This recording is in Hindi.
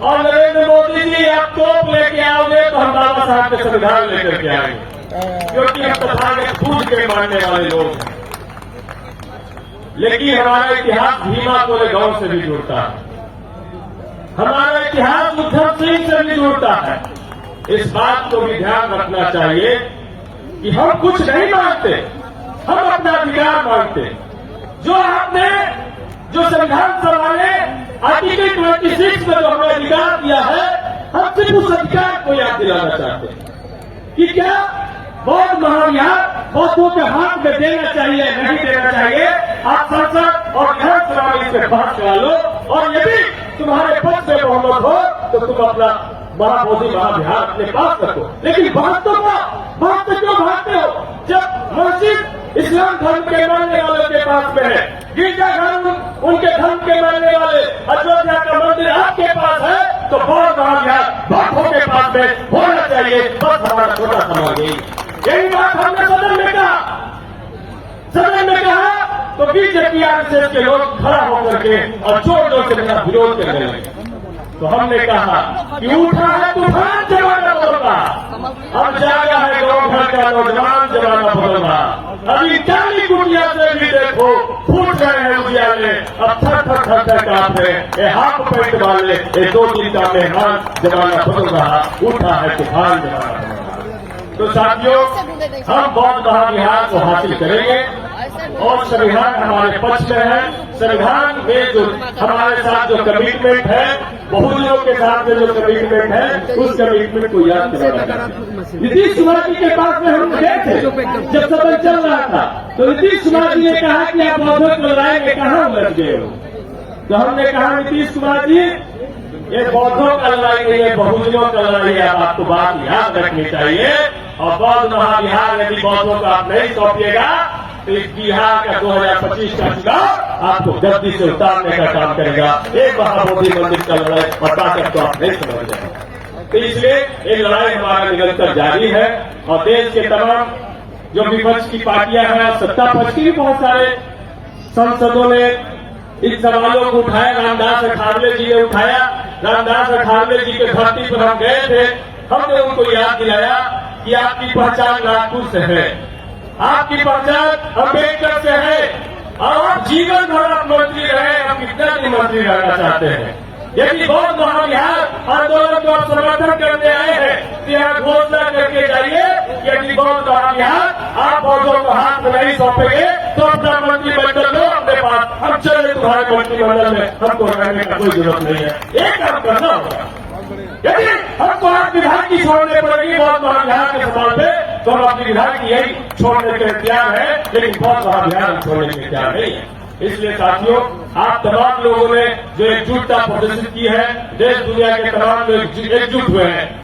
और नरेंद्र मोदी जी आप तोप लेके आओगे तो हम बाबा साहब के संविधान लेकर के आएंगे, क्योंकि हम तथागत पूज के मानने वाले लोग हैं। लेकिन हमारा इतिहास भीमा कोरेगांव से भी जुड़ता है, हमारा इतिहास उद्धव सिंह से भी जुड़ता है। इस बात को भी ध्यान रखना चाहिए कि हम कुछ नहीं मांगते, हम अपना अधिकार मांगते। जो आपने जो संविधान सभा ने आर्टिकल 26 में जो हमें अधिकार दिया है, हम सिर्फ उस अधिकार को याद दिलाना चाहते हैं कि क्या बौद्ध महाविहार बौद्धों के हाथ में देना चाहिए, नहीं देना चाहिए। आप संसद और विधानसभा में इस पर बहस करा लो, और यदि तुम्हारे पक्ष में बहुमत हो तो तुम अपना महाबोधि महाविहार अपने पास रखो। लेकिन बात तो क्यों भागते हो? जब मस्जिद इस्लाम धर्म के मानने वालों के पास में है, गिरजाघर उनके धर्म के मानने वाले, अयोध्या का मंदिर आपके पास है, तो बौद्ध महाविहार बौद्धों के पास में होना चाहिए। बस हमारा छोटा समाज यही बात हमने सदन में कहा तो बीजेपी आरएसएस के लोग खड़ा होकर के और जोर जोर से मेरा विरोध करने लगे। तो हमने कहा कि उठा है तूफान, जमाना बदला, अब जागा है गांव घर का नौजवान, जमाना बदला। अभी काली कुटिया से भी देखो फूट गए हैं उजियाले, अब थर थर थर थर कांप रहे, ये हाफ पैंट वाले, ये 2 दिन का मेहमान, जमाना बदल रहा, उठा है तूफान, जमाना बदल रहा। तो साथियों, हम बौद्ध महाविहार को हासिल करेंगे और संविधान हमारे पक्ष में है। संविधान में जो हमारे साथ जो कमिटमेंट है, बहुजनों के साथ में जो कमिटमेंट है, उस कमिटमेंट को याद कराना। नीतीश कुमार जी के पास में हम गए थे जब सदन चल रहा था, तो नीतीश कुमार जी ने कहा कि आप बौद्धों को लड़ाई में कहाँ उलझ गए हो? तो हमने कहा नीतीश कुमार जी, ये बौद्धों का लड़ाई नहीं है, बहुजनों का लड़ाई है, आपको बात याद रखनी चाहिए। और बौद्ध महाविहार यदि बौद्धों को आप नहीं सौंपिएगा तो इस बिहार का 2025 का चुनाव आपको गद्दी से उतारने का काम करेगा। एक महाबोधि मंदिर का लड़ाई और ताकत तो आप नहीं समझ जाएंगे। तो इसलिए ये लड़ाई हमारा निरंतर जारी है और देश के तमाम जो विपक्ष की पार्टियां हैं, सत्ता पक्ष की भी बहुत सारे सांसदों ने इन सवालों को उठाया। रामदास अठावले जी ने उठाया। रामदास अठावले जी के धरती पर हम गए थे, हमने उनको याद दिलाया कि आपकी पहचान नागपुर से है, आपकी पहचान अम्बेडकर से है, और आप जीवन भर आप मंत्री रहे, आप कितना दिन मंत्री रहना चाहते हैं। यदि बौद्ध महाविहार आंदोलन को आप समर्थन करने आए हैं तो यहाँ घोषणा करके जाइए, यदि बौद्ध महाविहार आप बौद्धों को हाथ में नहीं सौंपेंगे तो अपना मंत्रिमंडल लो अपने पास, हम चले तुम्हारे मंत्रिमंडल में, हमको रहने का कोई जरूरत नहीं है। एक काम करना होगा, यदि हमको आप विधान की छोड़ने पड़ेगी बौद्ध महाविहार के सवाल पे, तो हम अपनी विधान की यही छोड़ने के तैयार है, लेकिन बौद्ध महाविहार हम छोड़ने के तैयार नहीं है। इसलिए साथियों, आप तमाम लोगों ने जो एकजुटता प्रदर्शित की है, देश दुनिया के तमाम लोग एकजुट हुए हैं।